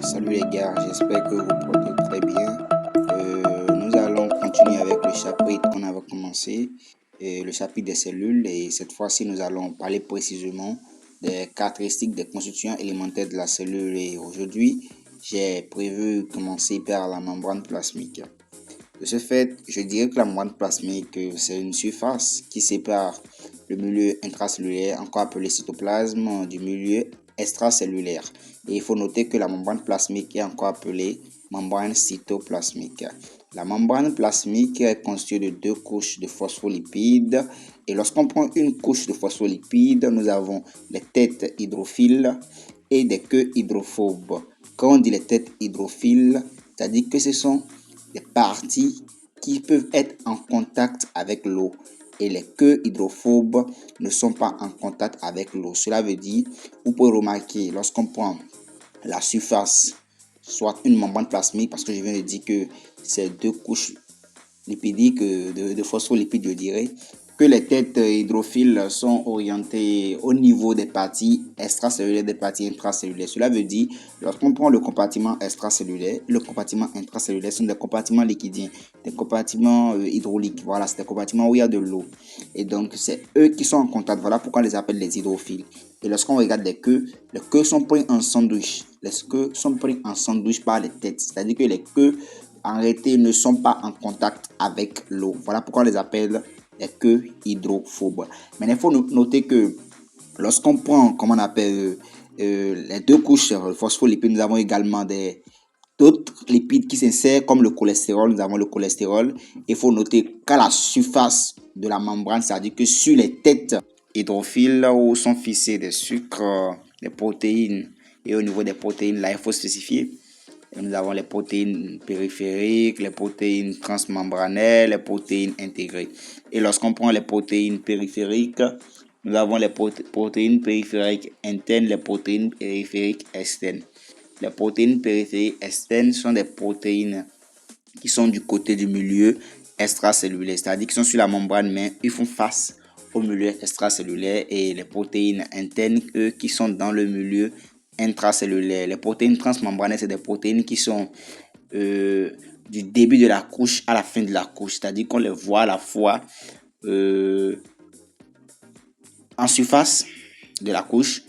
Salut les gars, j'espère que vous portez très bien. Nous allons continuer avec le chapitre qu'on avait commencé, le chapitre des cellules, et cette fois-ci nous allons parler précisément des caractéristiques des constituants élémentaires de la cellule. Et aujourd'hui, j'ai prévu commencer par la membrane plasmique. De ce fait, je dirais que la membrane plasmique, c'est une surface qui sépare le milieu intracellulaire, encore appelé cytoplasme, du milieu extracellulaire. Et il faut noter que la membrane plasmique est encore appelée membrane cytoplasmique. La membrane plasmique est constituée de deux couches de phospholipides. Et lorsqu'on prend une couche de phospholipides, nous avons les têtes hydrophiles et des queues hydrophobes. Quand on dit les têtes hydrophiles, c'est-à-dire que ce sont des parties qui peuvent être en contact avec l'eau et les queues hydrophobes ne sont pas en contact avec l'eau. Cela veut dire, vous pouvez remarquer lorsqu'on prend la surface, soit une membrane plasmique, parce que je viens de dire que c'est deux couches lipidiques de phospholipides, je dirais, que les têtes hydrophiles sont orientées au niveau des parties extracellulaires, des parties intracellulaires. Cela veut dire, lorsqu'on prend le compartiment extracellulaire, le compartiment intracellulaire sont des compartiments liquidiens, des compartiments hydrauliques. Voilà, c'est des compartiments où il y a de l'eau. Et donc, c'est eux qui sont en contact. Voilà pourquoi on les appelle les hydrophiles. Et lorsqu'on regarde les queues sont pris en sandwich. Les queues sont pris en sandwich par les têtes. C'est-à-dire que les queues, en réalité, ne sont pas en contact avec l'eau. Voilà pourquoi on les appelle les queues hydrophobes. Mais il faut noter que lorsqu'on prend, comment on appelle, les deux couches de phospholipides, nous avons également d'autres lipides qui s'insèrent comme le cholestérol. Nous avons le cholestérol. Il faut noter qu'à la surface de la membrane, c'est-à-dire que sur les têtes hydrophiles où sont fixés des sucres, des protéines, et au niveau des protéines, là, il faut spécifier. Nous avons les protéines périphériques, les protéines transmembranaires, les protéines intégrées. Et lorsqu'on prend les protéines périphériques, nous avons les protéines périphériques internes, les protéines périphériques externes. Les protéines périphériques externes sont des protéines qui sont du côté du milieu extracellulaire, c'est-à-dire qui sont sur la membrane, mais ils font face au milieu extracellulaire, et les protéines internes, eux, qui sont dans le milieu intracellulaire. Les protéines transmembranaires, c'est des protéines qui sont du début de la couche à la fin de la couche, c'est-à-dire qu'on les voit à la fois en surface de la couche,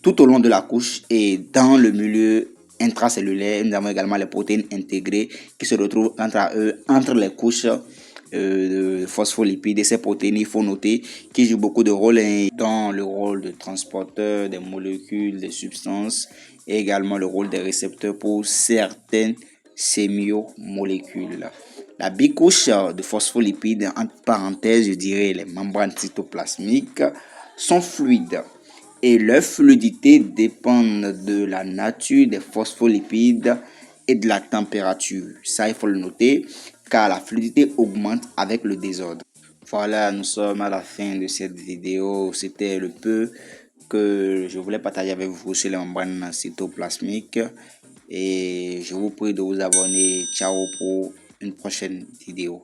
tout au long de la couche et dans le milieu intracellulaire. Nous avons également les protéines intégrées qui se retrouvent entre les couches de phospholipides. Et ces protéines, il faut noter, qui jouent beaucoup de rôles dans le rôle de transporteur des molécules, des substances, et également le rôle des récepteurs pour certaines sémiomolécules. La bicouche de phospholipides, entre parenthèses, je dirais les membranes cytoplasmiques, sont fluides. Et leur fluidité dépend de la nature des phospholipides et de la température. Ça, il faut le noter, car la fluidité augmente avec le désordre. Voilà, nous sommes à la fin de cette vidéo. C'était le peu que je voulais partager avec vous sur les membranes cytoplasmiques. Et je vous prie de vous abonner. Ciao pour une prochaine vidéo.